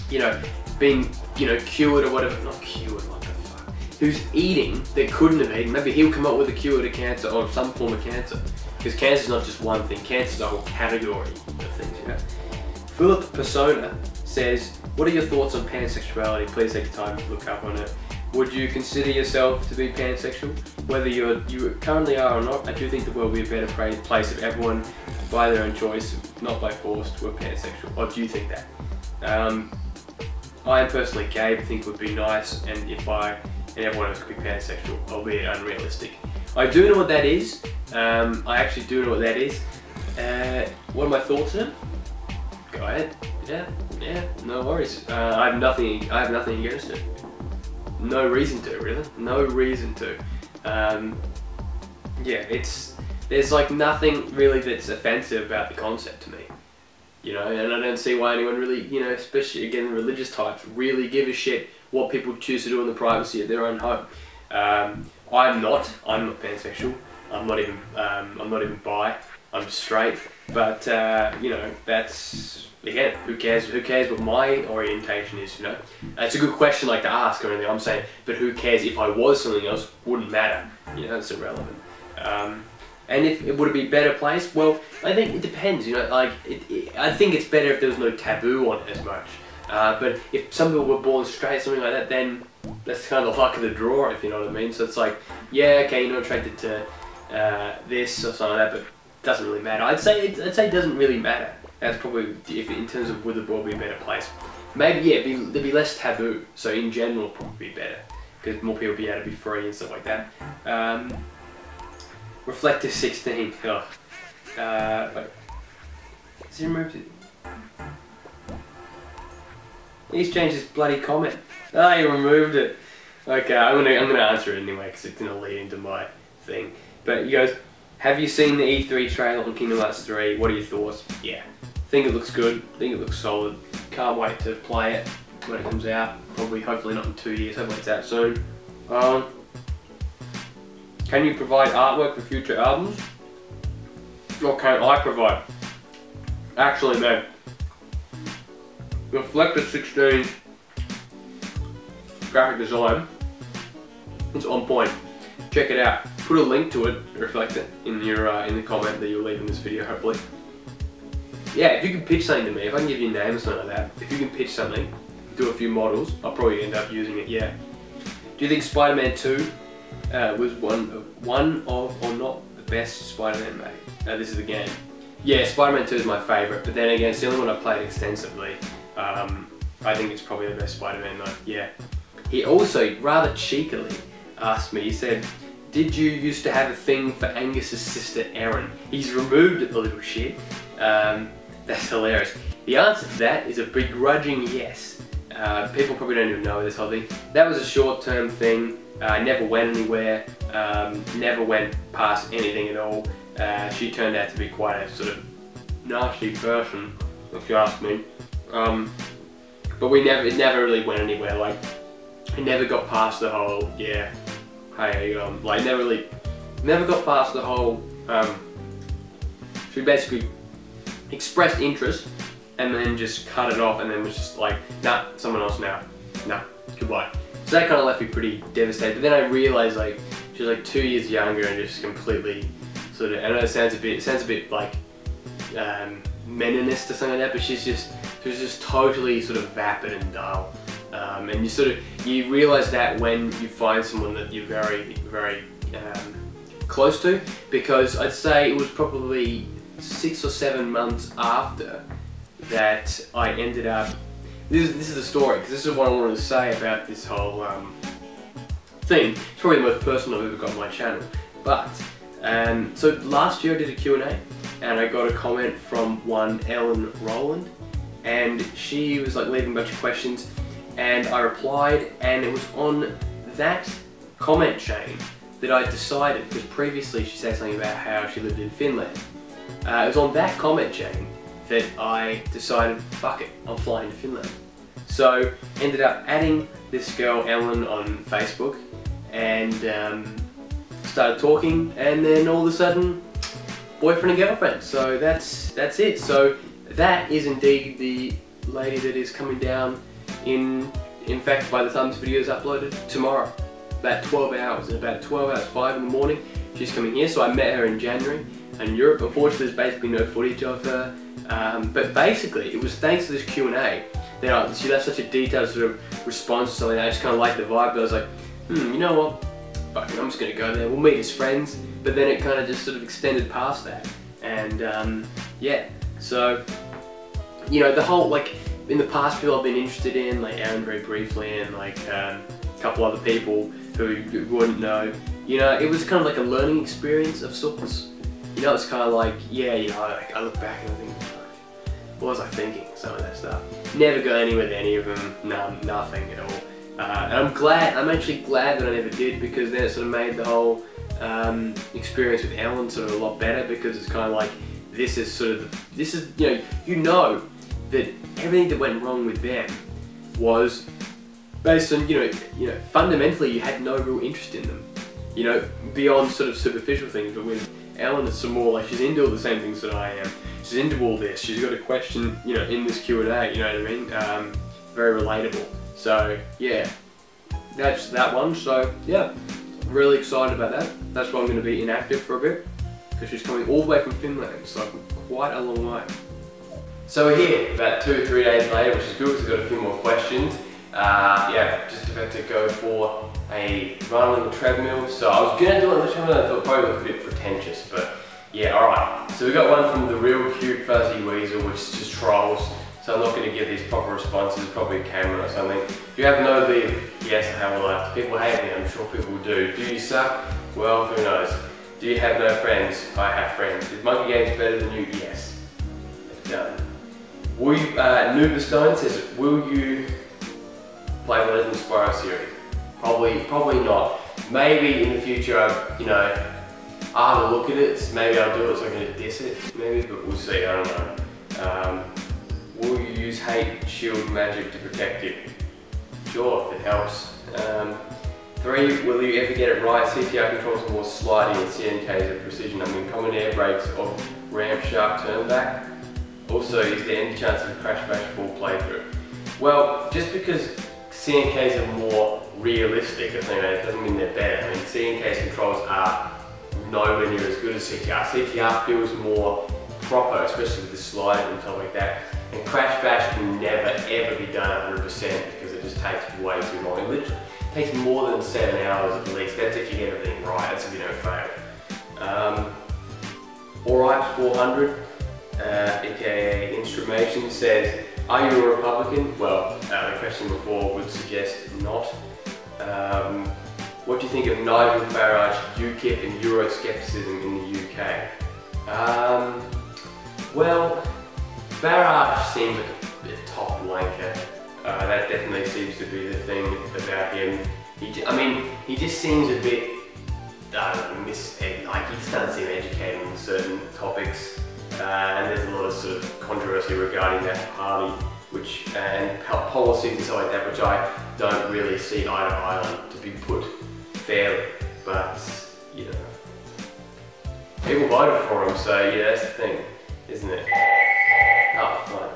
you know, been, you know, cured or whatever. Not cured, what the fuck? Who's eating that couldn't have eaten. Maybe he'll come up with a cure to cancer or some form of cancer. Because cancer is not just one thing, cancer is a whole category of things, you know. Philip Persona says, what are your thoughts on pansexuality? Please take the time to look up on it. Would you consider yourself to be pansexual? Whether you currently are or not, I do think the world would be a better place if everyone, by their own choice, not by force, were pansexual. Or do you think that? I am personally gay, but think it would be nice and if and everyone else could be pansexual, albeit unrealistic. I do know what that is. I actually do know what that is. What are my thoughts on it? Go ahead. Yeah, no worries. I have nothing against it. No reason to, really. No reason to. Yeah, there's like nothing really that's offensive about the concept to me. You know, and I don't see why anyone really, you know, especially again religious types, really give a shit what people choose to do in the privacy of their own home. I'm not pansexual. I'm not even bi. I'm straight. But you know, that's again, who cares? Who cares what my orientation is? You know, it's a good question like to ask or anything. I'm saying, but who cares if I was something else? Wouldn't matter. You know, it's irrelevant. And if it would be a better place, well, I think it depends. You know, like I think it's better if there was no taboo on it as much. But if some people were born straight, something like that, then that's kind of the luck of the draw, if you know what I mean. So it's like, yeah, okay, you're not attracted to this or something like that, but it doesn't really matter. I'd say it doesn't really matter. That's probably, if in terms of would the world be a better place. Maybe, yeah, there'd be less taboo. So in general, probably be better because more people would be able to be free and stuff like that. Reflective 16. Oh. Wait. Has he removed it? He's changed his bloody comment. Ah, he removed it. Okay, I'm gonna answer it anyway because it's gonna lead into my thing. But you guys, have you seen the E3 trailer on Kingdom Hearts 3? What are your thoughts? Yeah, think it looks good. Think it looks solid. Can't wait to play it when it comes out. Probably, hopefully not in 2 years. Hopefully it's out soon. Can you provide artwork for future albums? Or can I provide? Actually, man, Reflector 16 graphic design. It's on point. Check it out. Put a link to it, Reflector, in your in the comment that you'll leave in this video, hopefully. Yeah, if you can pitch something to me, if I can give you a name or something like that, if you can pitch something, do a few models, I'll probably end up using it, yeah. Do you think Spider-Man 2 was one of, or not, the best Spider-Man made? This is the game. Yeah, Spider-Man 2 is my favourite, but then again, it's the only one I played extensively. I think it's probably the best Spider-Man though, yeah. He also, rather cheekily, asked me, he said, did you used to have a thing for Angus's sister Erin? He's removed it, the little shit. That's hilarious. The answer to that is a begrudging yes. People probably don't even know this whole thing. That was a short-term thing. Never went anywhere. Never went past anything at all. She turned out to be quite a sort of nasty person, if you ask me. But it never really went anywhere. Like, it never got past the whole, yeah, hey, how you going? Like, never got past the whole, she basically expressed interest and then just cut it off and then was just like, nah, someone else now. Nah, goodbye. So that kind of left me pretty devastated. But then I realized, like, she was like 2 years younger and just completely sort of, I know it sounds a bit like meninist or something like that, but she was just totally sort of vapid and dull. And you realize that when you find someone that you're very, very close to, because I'd say it was probably 6 or 7 months after that I ended up, this is the story, because this is what I wanted to say about this whole thing. It's probably the most personal I've ever got on my channel. But, so last year I did a Q&A and I got a comment from one Ellen Rowland, and she was like leaving a bunch of questions and I replied, and it was on that comment chain that I decided, because previously she said something about how she lived in Finland. It was on that comment chain that I decided, fuck it, I'm flying to Finland. So ended up adding this girl Ellen on Facebook and started talking, and then all of a sudden, boyfriend and girlfriend. So that's it. So that is indeed the lady that is coming down in fact, by the time this video is uploaded, tomorrow. About 12 hours, in about 12 hours, 5 in the morning, she's coming here. So I met her in January in Europe. Unfortunately, there's basically no footage of her. But basically, it was thanks to this Q&A that she left such a detailed sort of response to something. I just kind of liked the vibe. But I was like, you know what? Fucking, I'm just going to go there. We'll meet as friends. But then it kind of just sort of extended past that. And yeah, so, you know, the whole, like, in the past people I've been interested in, like Aaron very briefly, and like a couple other people who you wouldn't know, you know, it was kind of like a learning experience of sorts. You know, it's kind of like, yeah, you know, I look back and I think, what was I thinking? Some of that stuff. Never got anywhere with any of them, nothing at all. And I'm actually glad that I never did, because then it sort of made the whole experience with Ellen sort of a lot better, because it's kind of like, this is, you know that everything that went wrong with them was based on, you know, fundamentally you had no real interest in them, you know, beyond sort of superficial things. But with Ellen, it's some more like, she's into all the same things that I am. She's into all this. She's got a question, you know, in this Q&A, you know what I mean? Very relatable. So yeah, that's that one. So yeah, really excited about that. That's why I'm going to be inactive for a bit, because she's coming all the way from Finland, so quite a long way. So we're here about 2 or 3 days later, which is good because we've got a few more questions. Yeah, just about to go for a run on the treadmill. So I was going to do it on the treadmill, I thought it probably looked a bit pretentious, but yeah, alright. So we got one from the real cute fuzzy weasel, which is just trolls. So I'm not going to give these proper responses, probably Cameron or something. If you have no leave, yes, I have a life. People hate me, I'm sure people do. Do you suck? Well, who knows? Do you have no friends? I have friends. Is Monkey Games better than you? Yes. Done. Will you, Nooberstone says, will you play the Legend of Spyro series? Probably not. Maybe in the future, you know, I'll have a look at it. Maybe I'll do it so I can diss it, maybe, but we'll see, I don't know. Will you use hate shield magic to protect you? Sure, if it helps. 3, will you ever get it right? CTR controls are more sliding and CNKs are precision. I mean, common air brakes of ramp sharp turn back. Also, is there any chance of a Crash Bash full playthrough? Well, just because CNKs are more realistic, I think it doesn't mean they're better. I mean, CNK's controls are nowhere near as good as CTR. CTR feels more proper, especially with the sliding and stuff like that. And Crash Bash can never ever be done 100% because it just takes way too long. It literally takes more than 7 hours at least. That's if you get everything right, that's if you don't fail. Alright 400, aka Instrumation, says, are you a Republican? Well, the question before would suggest not. What do you think of Nigel Farage, UKIP and Euroscepticism in the UK? Well, Farage seems like a top wanker. That definitely seems to be the thing about him. He just seems a bit, I don't know, like he just doesn't seem educated on certain topics. And there's a lot of sort of controversy regarding that party, and policies and stuff like that, which I don't really see eye to eye on, to be put fairly. But, you know, people voted for him, so yeah, that's the thing, isn't it? Oh, fine.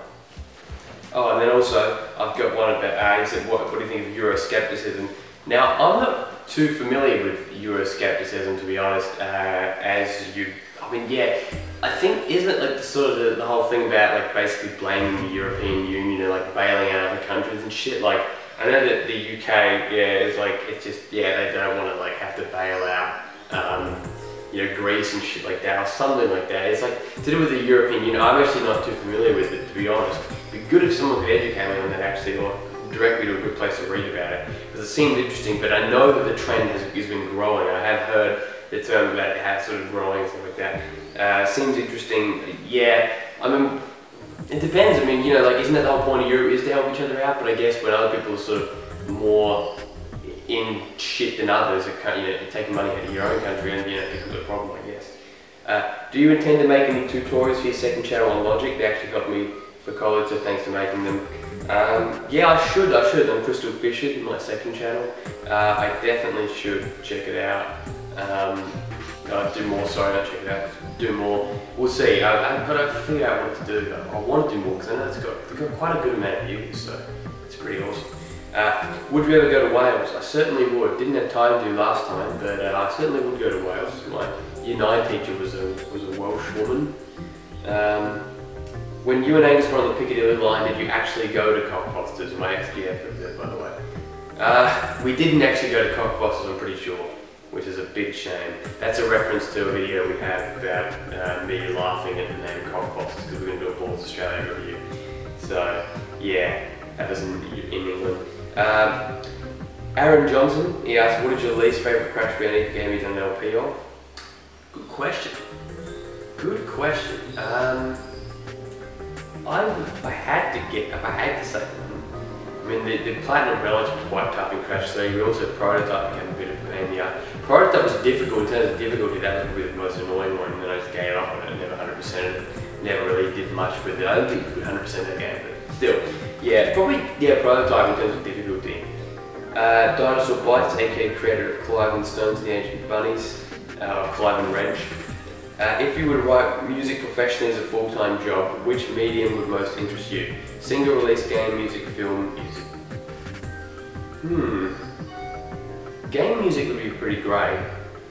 Oh, and then also, I've got one about, he said, what do you think of Euroscepticism? Now, I'm not too familiar with Euroscepticism, to be honest, I think, isn't it like the whole thing about like basically blaming the European Union and like bailing out other countries and shit? Like, I know that the UK, they don't want to like have to bail out, you know, Greece and shit like that, or something like that. It's like to do with the European Union. I'm actually not too familiar with it, to be honest. It'd be good if someone could educate me on that actually, or direct me to a good place to read about it, because it seems interesting. But I know that the trend has been growing. I have heard the term about how sort of growing and stuff like that. Seems interesting. Yeah, I mean, it depends. I mean, you know, like, isn't that the whole point of Europe, is to help each other out? But I guess when other people are sort of more in shit than others, are, you know, taking money out of your own country, and you know, it's a problem, I guess. Do you intend to make any tutorials for your second channel on Logic? They actually got me for college, so thanks for making them. Yeah, I should on CrystalFissure's, my second channel. I definitely should check it out. Do more, sorry, not check it out, do more. We'll see, I've got to figure out what to do. I want to do more because I know it's got quite a good amount of views, so it's pretty awesome. Would you ever go to Wales? I certainly would. Didn't have time to last time, but I certainly would go to Wales. My Year 9 teacher was a Welsh woman. When you and Angus were on the Piccadilly line, did you actually go to Cockfosters? My ex-GF was there, by the way. We didn't actually go to Cockfosters, I'm pretty sure, which is a big shame. That's a reference to a video we had about me laughing at the name Cockfosters because we're going to do a Balls Australia review. So, yeah, that was in England. Aaron Johnson, he asked, what is your least favourite Crash Bandicoot game you've done an LP of? Good question. Good question. If I had to say one, I mean, the Platinum Relics was quite tough in Crash 3. We also Prototype became a bit of a pain in the ass. Prototype was difficult in terms of difficulty. That was probably the most annoying one, and then I just gave up on it and never 100%ed it. Never really did much with it. I don't think you could 100% that game, but still. Yeah, probably, yeah, Prototype in terms of difficulty. Dinosaur Bites, aka creator of Clive and Stones and the Ancient Bunnies, Clive and Reg. If you were to write music professionally as a full-time job, which medium would most interest you? Single release game, music, film, music. Game music would be pretty great.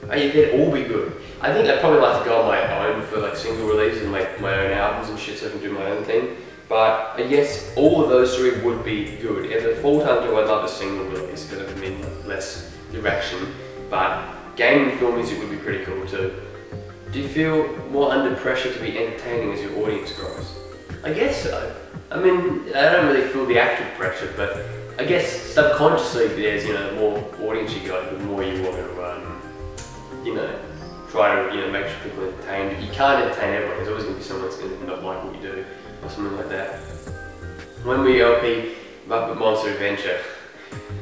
They'd all be good. I think I'd probably like to go on my own for like single releases and make my own albums and shit so I can do my own thing. But I guess all of those three would be good. As a full-time job, I'd love a single release because it would mean less direction. But game and film music would be pretty cool too. Do you feel more under pressure to be entertaining as your audience grows? I guess so. I mean, I don't really feel the actual pressure, but I guess subconsciously there's, you know, the more audience you got, the more you want to, you know, try to, you know, make sure people are entertained. But you can't entertain everyone. There's always going to be someone that's going to not like what you do, or something like that. When we LP Muppet Monster Adventure,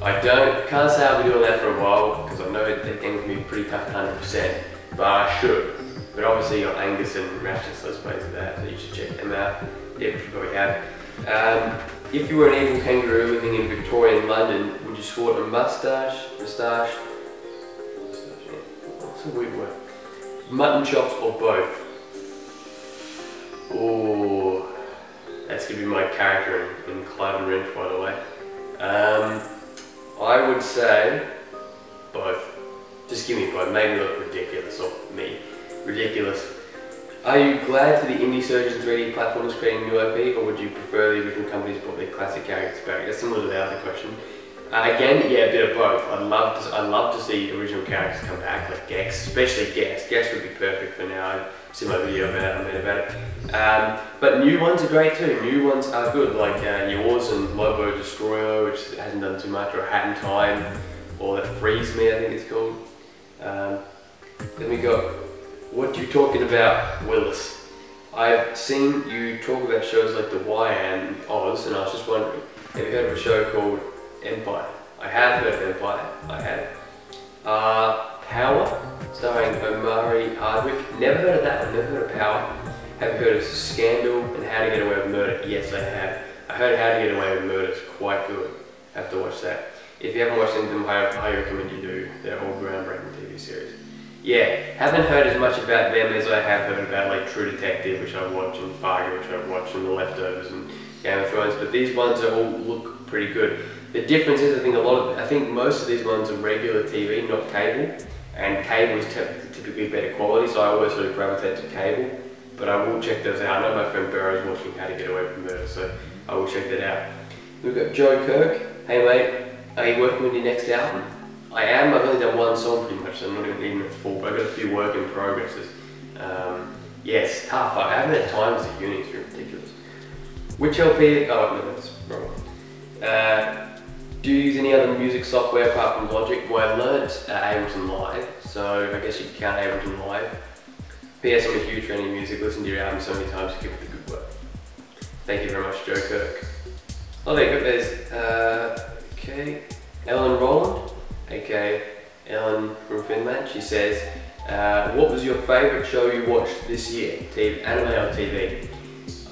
can't say I'll be doing that for a while, because I know that game can be pretty tough at 100%, but I should. But obviously you got Angus and Ratchet, let's play that, so you should check them out. Yeah, you probably have. If you were an evil kangaroo living in Victorian London, would you sport a moustache? What's a weird word? Mutton chops or both? Oh, That's going to be my character in Clive and Wrench, by the way. I would say both. Just give me both. Make me look ridiculous, or me. Ridiculous. Are you glad for the indie surge in 3D platforms creating new IP, or would you prefer the original companies brought their classic characters back? That's similar to the other question. Again, yeah, a bit of both. I'd love to see original characters come back, like Gex, especially Gex. Gex would be perfect for now. I've seen my video about it, but new ones are great too. New ones are good, like yours and Lobo Destroyer, which hasn't done too much, or Hat in Time, or that Freeze Me, I think it's called. Then we got, what you talking about, Willis? I've seen you talk about shows like The Wire and Oz, and I was just wondering, have you heard of a show called Empire? I have heard of Empire, I have. Power, starring Omari Hardwick. Never heard of that one, never heard of Power. Have you heard of Scandal and How to Get Away with Murder? Yes, I have. I heard How to Get Away with Murder is quite good. Have to watch that. If you haven't watched any of them, I highly recommend you do. They're all groundbreaking TV series. Yeah, haven't heard as much about them as I have heard about like True Detective, which I watch, and Fargo, which I watch, and The Leftovers, and Game of Thrones. But these ones are all look pretty good. The difference is, I think most of these ones are regular TV, not cable, and cable is typically better quality. So I always sort of gravitate to cable. But I will check those out. I know my friend Barrow is watching How to Get Away with Murder, so I will check that out. We've got Joe Kirk. Hey mate, are you working with your next album? I am. I've only done one song pretty much, so I'm not even at full, but I've got a few work in progresses. Yeah, it's tough. I haven't had time to uni, it's ridiculous. Which LP? Oh no, that's wrong. Do you use any other music software apart from Logic? Well, I learnt Ableton Live, so I guess you can count Ableton Live. P.S. I'm a huge fan of your music. Listen to your album so many times to keep up the good work. Thank you very much, Joe Kirk. Oh, there you go. There's okay, Ellen Rowland, aka Ellen from Finland. She says, "What was your favourite show you watched this year? TV, anime or TV?"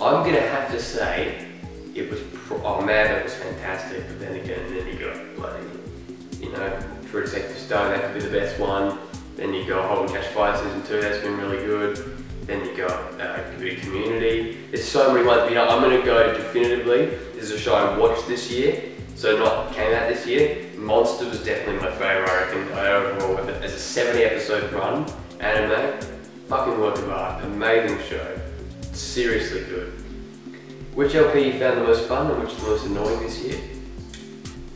I'm gonna have to say it was. Oh man, it was fantastic. But then you got bloody, you know, True Detective Stone. That could be the best one. Then you got Halt and Catch Fire Season 2, that's been really good. Then you got Community. There's so many ones, you know, I'm gonna go definitively. This is a show I watched this year, so not came out this year. Monster was definitely my favourite, I reckon. I overall, as a 70 episode run, anime, fucking work of art, amazing show. Seriously good. Which LP you found the most fun and which is the most annoying this year?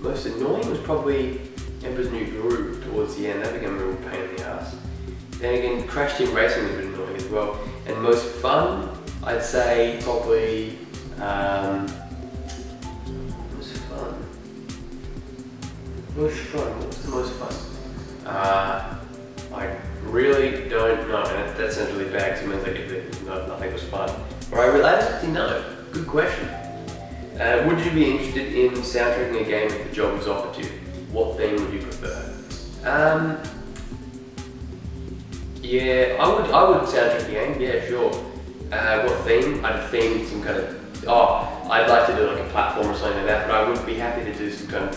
Most annoying was probably Emperor's New Groove towards the end. That became a real pain in the ass. Then again, Crash Team Racing was a bit annoying as well. And most fun, I'd say probably, most fun? What was the most fun? I really don't know. That sounds really bad because it means like nothing was fun. But I actually know. Good question. Would you be interested in soundtracking a game if the job was offered to you? What theme would you prefer? Yeah, I would soundtrack the game, yeah, sure. What theme? I'd theme some kind of, I'd like to do like a platform or something like that, but I would be happy to do some kind of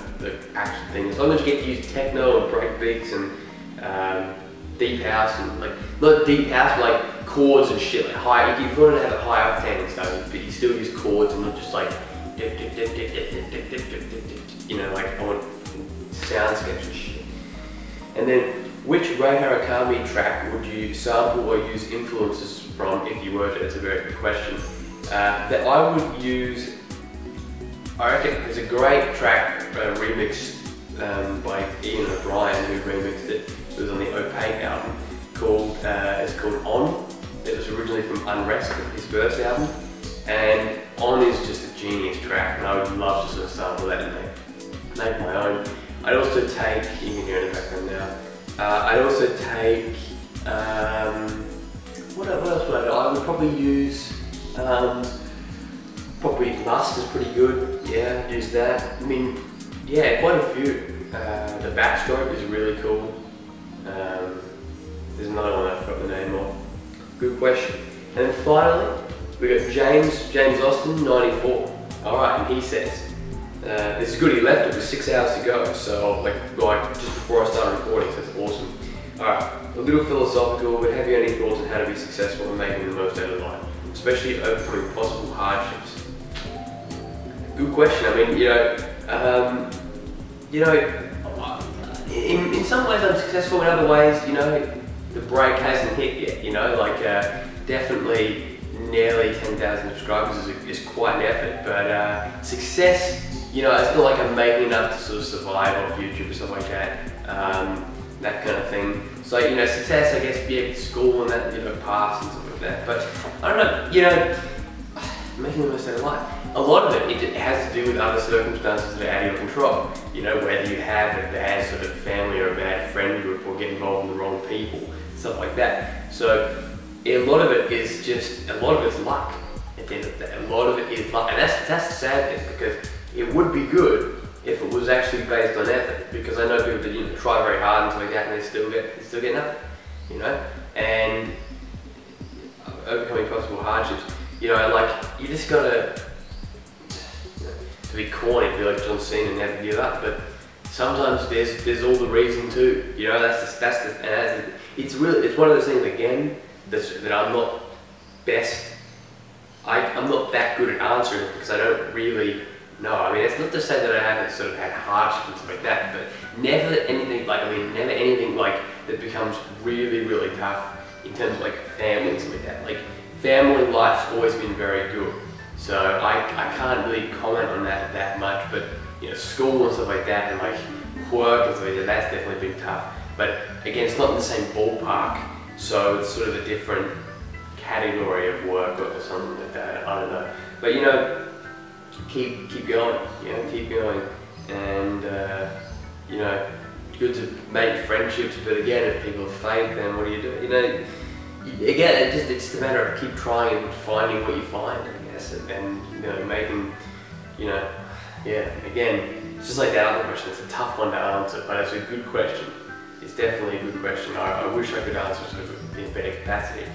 action thing. As long as you get to use techno and breakbeats and deep house and like, not deep house, but like chords and shit, like high, if you want to have a high octane and stuff, but you still use chords and not just like, you know, like I want soundscapes and shit. And then, which Ray Harakami track would you sample or use influences from if you were to? That's a very good question. That I would use, I reckon there's a great track remixed by Ian O'Brien who remixed it. It was on the Opaque album called, it's called On. It was originally from Unrest, his first album. And On is just a genius track and I would love to sort of sample that and make my own. I'd also take, you can hear it in the background now, I'd also take, what else would I do? I would probably use, probably Lust is pretty good, yeah, use that. I mean, yeah, quite a few. The Backstroke is really cool. There's another one I forgot the name of. Good question. And then finally, we got James Austin, 94. Alright, and he says, this is good, he left it with 6 hours to go, so like just before I started recording, so it's awesome. Alright, a little philosophical, but have you any thoughts on how to be successful and making the most out of life, especially overcoming possible hardships? Good question. I mean, in some ways I'm successful, in other ways, the break hasn't hit yet, like definitely nearly 10,000 subscribers is quite an effort, but success, it's not like I'm making enough to sort of survive off YouTube or stuff like that, that kind of thing. So, success, I guess, be school and that, pass and stuff like that, but I don't know, making the most out of life. A lot of it has to do with other circumstances that are out of your control. Whether you have a bad sort of family or a bad friend group or get involved in the wrong people, stuff like that. So a lot of it is luck. At the end of the day, a lot of it is luck, and that's the sad thing, because it would be good if it was actually based on effort. Because I know people that try very hard and stuff like that, and they still get nothing. And overcoming possible hardships. You just gotta, to be corny, be like John Cena and never give up, but sometimes there's all the reason to, it's one of those things again, that I'm not I'm not that good at answering it, because I don't really know. I mean, it's not to say that I haven't sort of had hardships and stuff like that, but never anything like that becomes really, really tough in terms of like family and stuff like that. Like, family life's always been very good, so I can't really comment on that much, but school and stuff like that, and like work and stuff like that, that's definitely been tough. But again, it's not in the same ballpark, so it's sort of a different category of work or something like that, I don't know. But keep going, keep going, and good to make friendships, but again, if people are fake, then what do you do? Again, it's just a matter of keep trying and finding what you find, I guess, and making, again, it's just like that other question. It's a tough one to answer, but it's a good question. It's definitely a good question. I wish I could answer sort of in better capacity.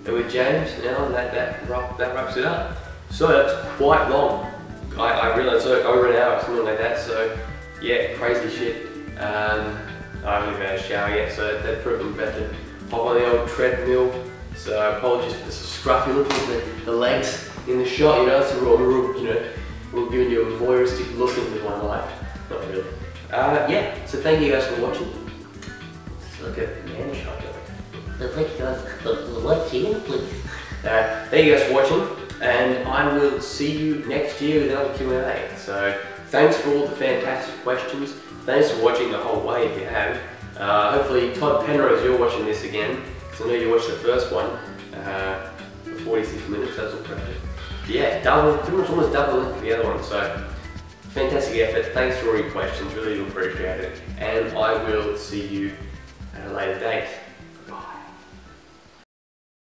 But with James now, that wraps it up. So that's quite long. I realised it's over an hour, something like that. So yeah, crazy shit. I haven't even had a shower yet, so that's probably better. Hop on the old treadmill, so apologies for the scruffy look of the legs in the shot, it's a we're giving you a voyeuristic look into my life. Not really. So thank you guys for watching. It's like a man shot. Thank you guys for watching, please. Thank you guys for watching, and I will see you next year with another Q&A. So thanks for all the fantastic questions. Thanks for watching the whole way if you have. Hopefully, Todd Penrose, you're watching this again, because I know you watched the first one for 46 minutes, that's all correct. Yeah, pretty much almost double length of the other one, so fantastic effort. Thanks for all your questions, really appreciate it, and I will see you at a later date.